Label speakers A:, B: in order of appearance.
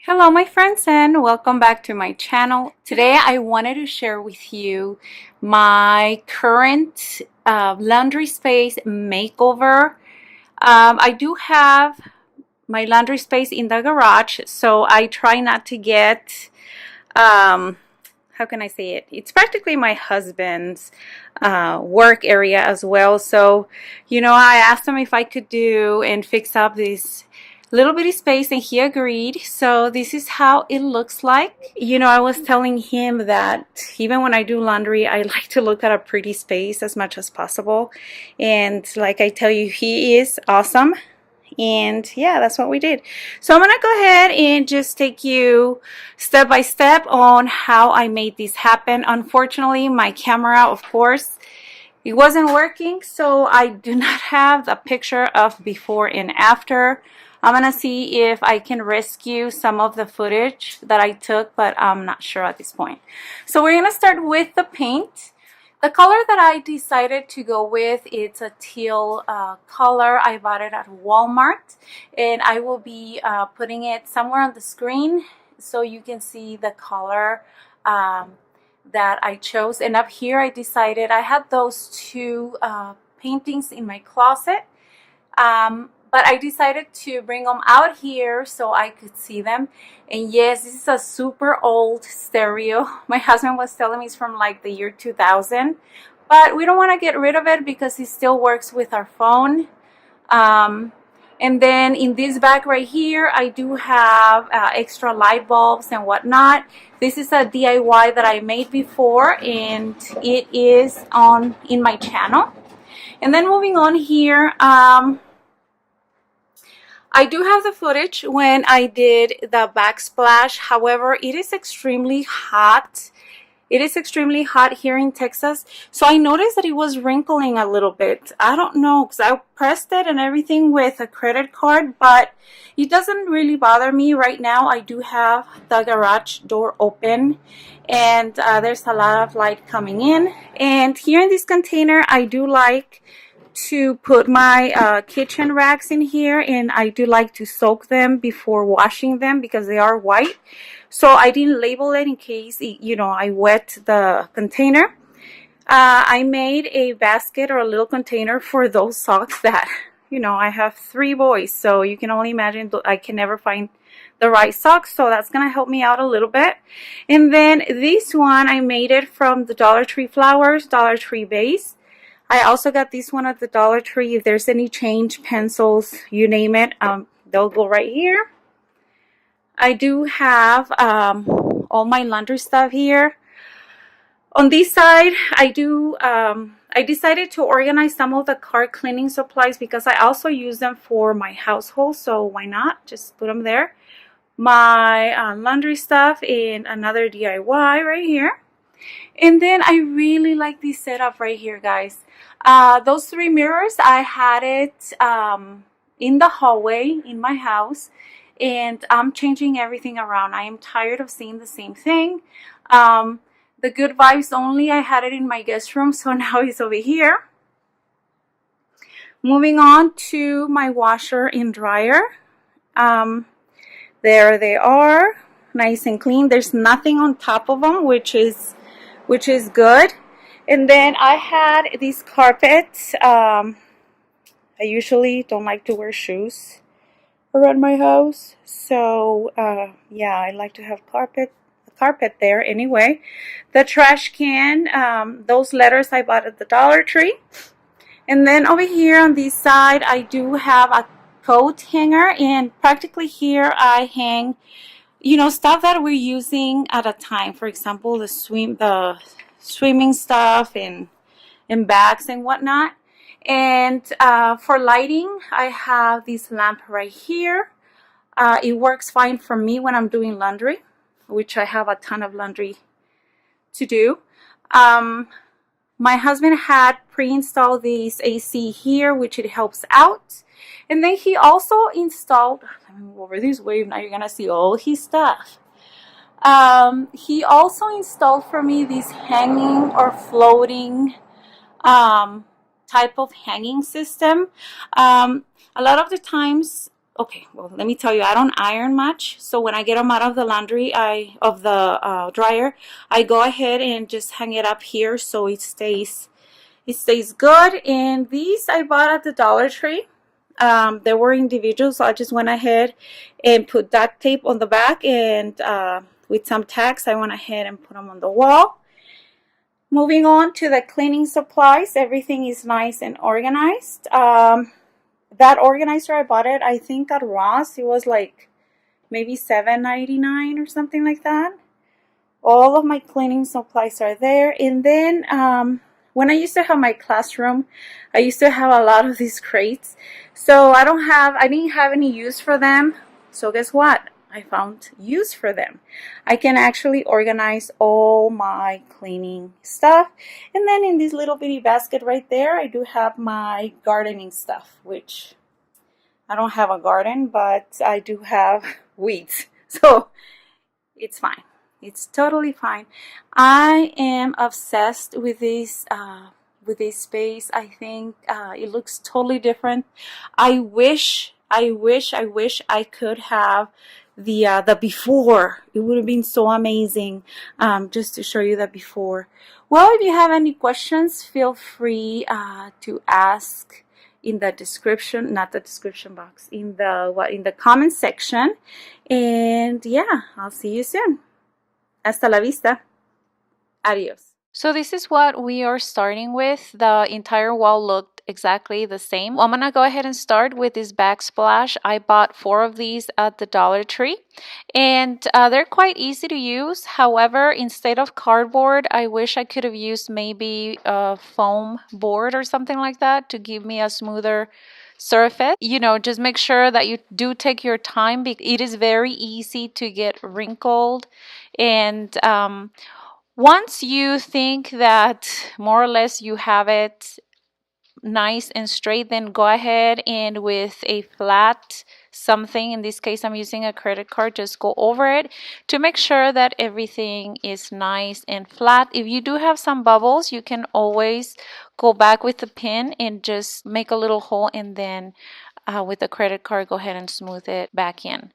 A: Hello my friends and welcome back to my channel. Today I wanted to share with you my current laundry space makeover. I do have my laundry space in the garage, so I try not to get, how can I say it? It's practically my husband's work area as well. So, I asked him if I could do and fix up this little bitty space, and he agreed. So this is how it looks like. I was telling him that even when I do laundry, I like to look at a pretty space as much as possible. And like I tell you, he is awesome. And yeah, that's what we did. So I'm gonna go ahead and just take you step by step on how I made this happen. Unfortunately, my camera, of course, it wasn't working, so I do not have the picture of before and after. I'm gonna see if I can rescue some of the footage that I took, but I'm not sure at this point. So we're gonna start with the paint. The color that I decided to go with, it's a teal color. I bought it at Walmart, and I will be putting it somewhere on the screen so you can see the color that I chose. And up here I decided, I had those two paintings in my closet, but I decided to bring them out here so I could see them. And yes, this is a super old stereo. My husband was telling me it's from like the year 2000, but we don't want to get rid of it because it still works with our phone. And then in this bag right here, I do have extra light bulbs and whatnot. This is a DIY that I made before, and it is in my channel. And then moving on here, I do have the footage when I did the backsplash. However, it is extremely hot. It is extremely hot here in Texas. So I noticed that it was wrinkling a little bit. I don't know, because I pressed it and everything with a credit card, but it doesn't really bother me right now. I do have the garage door open, and there's a lot of light coming in. And here in this container, I do like to put my kitchen rags in here, and I do like to soak them before washing them because they are white. So I didn't label it in case I wet the container. I made a basket or a little container for those socks that I have 3 boys, so you can only imagine I can never find the right socks, so that's gonna help me out a little bit. And then this one, I made it from the Dollar Tree flowers, Dollar Tree base. I also got this one at the Dollar Tree. If there's any change, pencils, you name it, they'll go right here. I do have all my laundry stuff here. On this side, I decided to organize some of the car cleaning supplies because I also use them for my household, so why not? Just put them there. My laundry stuff and another DIY right here. And then I really like this setup right here, guys. Those 3 mirrors, I had it in the hallway in my house, and I'm changing everything around. I am tired of seeing the same thing. The good vibes only, I had it in my guest room, so now it's over here. Moving on to my washer and dryer. There they are, nice and clean. There's nothing on top of them, which is good. And then I had these carpets. I usually don't like to wear shoes around my house, so yeah, I like to have carpet there anyway. The trash can, those letters I bought at the Dollar Tree. And then over here on this side, I do have a coat hanger, and practically here I hang stuff that we're using at a time. For example, the swimming stuff and bags and whatnot. And for lighting, I have this lamp right here. It works fine for me when I'm doing laundry, which I have a ton of laundry to do. My husband had pre-installed this AC here, which it helps out. And then he also installed, let me move over this way, now you're gonna see all his stuff. He also installed for me this hanging or floating type of hanging system. A lot of the times okay, well, let me tell you, I don't iron much. So when I get them out of the laundry, dryer, I go ahead and just hang it up here so it stays good. And these I bought at the Dollar Tree. They were individual, so I just went ahead and put duct tape on the back, and with some tacks, I went ahead and put them on the wall. Moving on to the cleaning supplies, everything is nice and organized. That organizer, I bought it, I think at Ross. It was like maybe $7.99 or something like that. All of my cleaning supplies are there. And then when I used to have my classroom, I used to have a lot of these crates. So I didn't have any use for them. So guess what? I found use for them. I can actually organize all my cleaning stuff. And then in this little bitty basket right there, I do have my gardening stuff, which I don't have a garden, but I do have weeds. So it's fine. It's totally fine. I am obsessed with this space. I think it looks totally different. I wish I could have the before. It would have been so amazing, just to show you the before. Well, if you have any questions, feel free to ask in the description, not the description box, in the comment section. And yeah, I'll see you soon. Hasta la vista. Adios. So this is what we are starting with. The entire wall looked exactly the same. I'm gonna go ahead and start with this backsplash. I bought 4 of these at the Dollar Tree, and they're quite easy to use. However, instead of cardboard, I wish I could have used maybe a foam board or something like that to give me a smoother surface. You know, just make sure that you do take your time, because it is very easy to get wrinkled. And once you think that more or less you have it nice and straight, then go ahead and with a flat something, in this case I'm using a credit card, just go over it to make sure that everything is nice and flat. If you do have some bubbles, you can always go back with the pin and just make a little hole, and then with the credit card go ahead and smooth it back in.